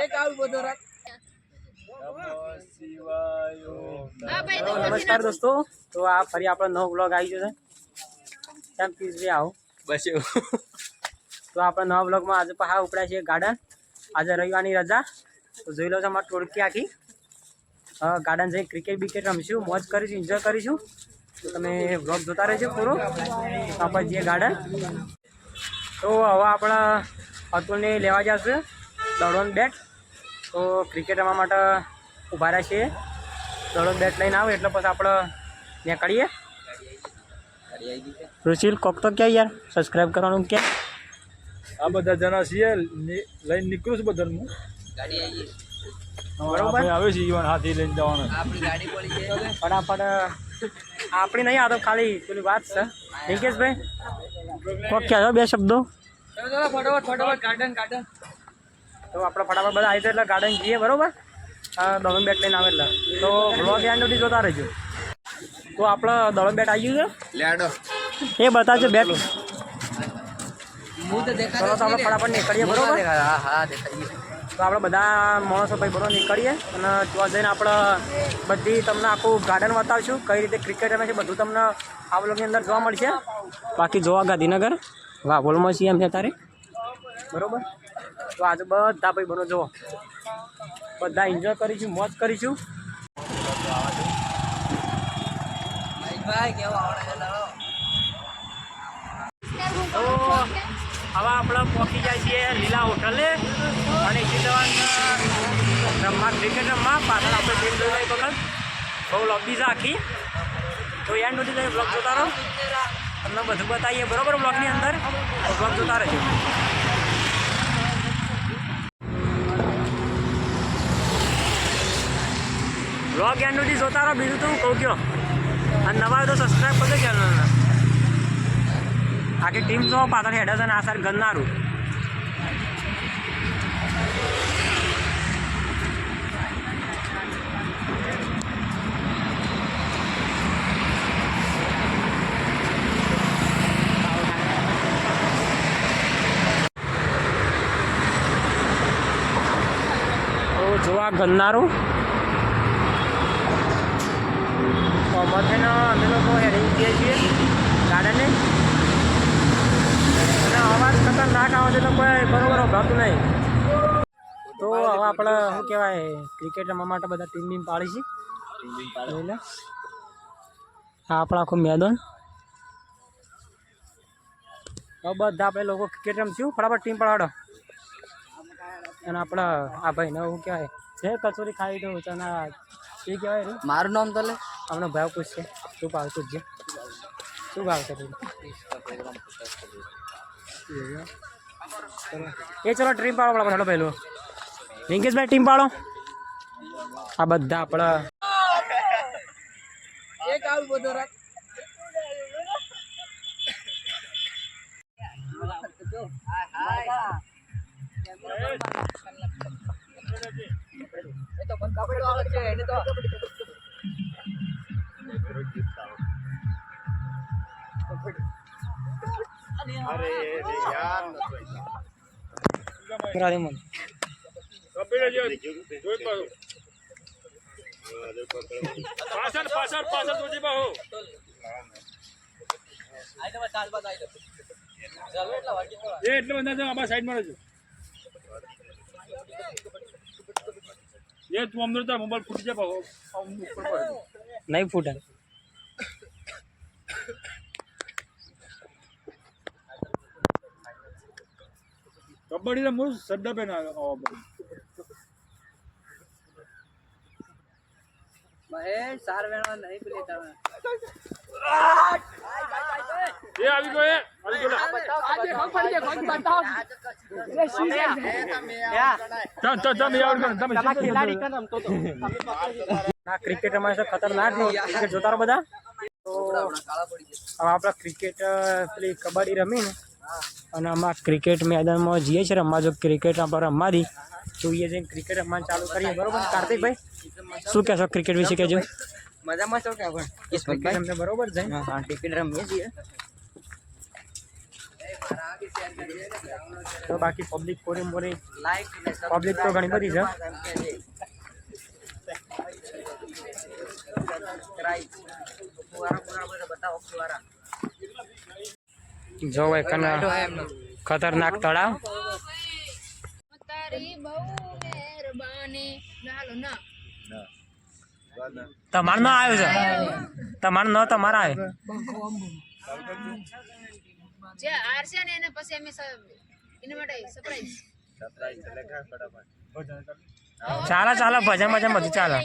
એક આવું બધો રાખ. નમસ્કાર દોસ્તો, તો આ ફરી આપણો નવો બ્લોગ આવી ગયો છે. કેમ પીસભાઈ આવો બસ એવું. તો આપણા નવા બ્લોગમાં આજે પહાડ ઉપડ્યા છે ગાર્ડન. આજે રવિવારની રજા, તો જોઈ લો છો અમારી ટોળકી આખી ગાર્ડન જઈ ક્રિકેટ બિકેટ રમીશું, મોજ કરીશું, એન્જોય કરીશું. તો તમે બ્લોગ જોતા રહેજો પૂરો. આપણે જઈએ ગાર્ડન. તો હવે આપણા અતુલને લેવા જશે દડોન બેટ. તો ક્રિકેટ રમવા માટે ઊભા રહ્યા છીએ. દડોન બેટ લઈને આવે એટલે પછી આપણે નીકળીએ. रुचिल कोक तो क्या यार सब्सक्राइब करवानुं क्या आ बधा जना छे लઈને નીકળું છું બધાનું ગાડી આવી બરોબર આવે છે ઈવન હાથી લઈને જવાનો આપણી ગાડી પડી છે ફટાફટ આપણી નહીં આ તો ખાલી પેલી વાત છે નિકેશભાઈ કોક क्या है બે શબ્દો ચલો ફટાફટ ગાર્ડન તો આપણે ફટાફટ બધા આવી એટલે ગાર્ડન જઈએ બરોબર દળન બેટ લઈને આવે એટલે તો બ્લોગ એન્ડ સુધી જોતા રહેજો તો આપણે દળન બેટ આવી ગયું છે લેડો એ બતાવજો બેટ હું તો દેખાતો ચલો તો આપણે ફટાફટ નીકળીએ બરોબર હા દેખાય તો આપણે બધા માણસો ભાઈ બરોબર નીકળીએ અને ત્યાં જઈને આપણે બધી તમને આખું ગાર્ડન બતાવશું કઈ રીતે ક્રિકેટ રમે છે બધું તમને આ બ્લોગની અંદર જોવા મળશે બાકી જોવા ગાંધીનગર વાઘોલમાં છીએ અમે અત્યારે બરોબર તો આજે બધા ભાઈ બનો જુઓ બધા એન્જોય કરીશું મોજ કરીશું ભાઈ કેવો આવડે છે લડો તો હવે આપણે પહોંચી જાય છીએ લીલા હોટલે અને રમવા ક્રિકેટ રમવા પાછળ આપણે ટીમ જોઈ એક વખત બહુ લોબી છે આખી તો એન્ડ સુધી તમે બ્લોગ જોતા રહો તમને બધું બતાવીએ બરોબર બ્લોગની અંદર તો બ્લોગ જોતા રહેજો બ્લોગ એન્ડ સુધી જોતા રહો બીજું તો હું કહું ગયો અને નવા તો સબસ્ક્રાઈબ કરજો ચેનલને આખી ટીમ તો પાછળ હેડે છે ને આ સર ગન્નારું તો જોવા ગન્નારું મથેને અમે લોકો હેડી જઈએ છીએ ગાર્ડનને અને અવાજ ખતરનાક આવે છે તો કોઈ બરોબર ભાતું નહીં તો હવે આપણે શું કહેવાય ક્રિકેટ રમવા માટે બધા ટીમ બીમ પાડી છે એટલે આ આપણા આખું મેદાન હવે બધા આપણે લોકો ક્રિકેટ રમશું ફટાફટ ટીમ પડાડો અને આપણે આ ભાઈને શું કહેવાય જે કચોરી ખાઈ દઉં ચના એ કહેવાય મારું નામ તો લે અમને ભાવ પૂછશે શું ભાવ પૂછજે શું ભાવ છે એ ચલો ટીમ પાડો આપણે હેલો પહેલું રિંકેશભાઈ ટીમ પાડો આ બધા આપણા એક આવું બધો રાખ એ તો પણ કબડ્ડી વાળો છે એને તો અરે યાર રાધેમન કપિલ જોઈ પાછળ જોજી બાહો આઈ તો ચાલ બતાઈ દો ચાલો એટલા વાગી એ એટલે બંધા છે આબા સાઈડ માં રહેજો એ તું અંદર તો મોબાઈલ ફૂટી જાય બાહો ઉપર પર નહીં ફૂટે કબડ્ડી રે મુસ સડ્ડા પે ના આવા મહેશ સાર વેણવા નહીં પેલી તમે એ આવી ગયો આજે ખોખ પડી જાય ખોખ બતાવો એ શું છે તમે આવડ તમે ખેલાડી કન રમતો તો આ ક્રિકેટ રમાય છે ખતરનાક ક્રિકેટ જોતા રહો બધા તો હવે આપણે ક્રિકેટ પેલી કબડ્ડી રમીને અને આમાં ક્રિકેટ મેદાનમાં જઈએ છીએ રમવા જો ક્રિકેટ આપણે રમવા દી જોઈએ છે ક્રિકેટ રમવાનું ચાલુ કરીએ બરોબર કાર્તિકભાઈ શું કહેશો ક્રિકેટ વિશે કહેજો મજામાં છો કે આપણે ક્રિકેટ અમને બરોબર છે હા ક્રિકેટ રમીએ છીએ તો બાકી પબ્લિક કોરી પબ્લિક તો ઘણી બધી છે. જો એક ખતરનાક તળાવ. તારી બહુ મહેરબાની. હાલો ના તમારું ન આવ્યું છે, તમારું ન તમારા આવે. જે હારશે ને એને પછી અમે એના માટે સરપ્રાઈઝ. ચાલો ચાલો ભજન ભજન બધું ચાલે.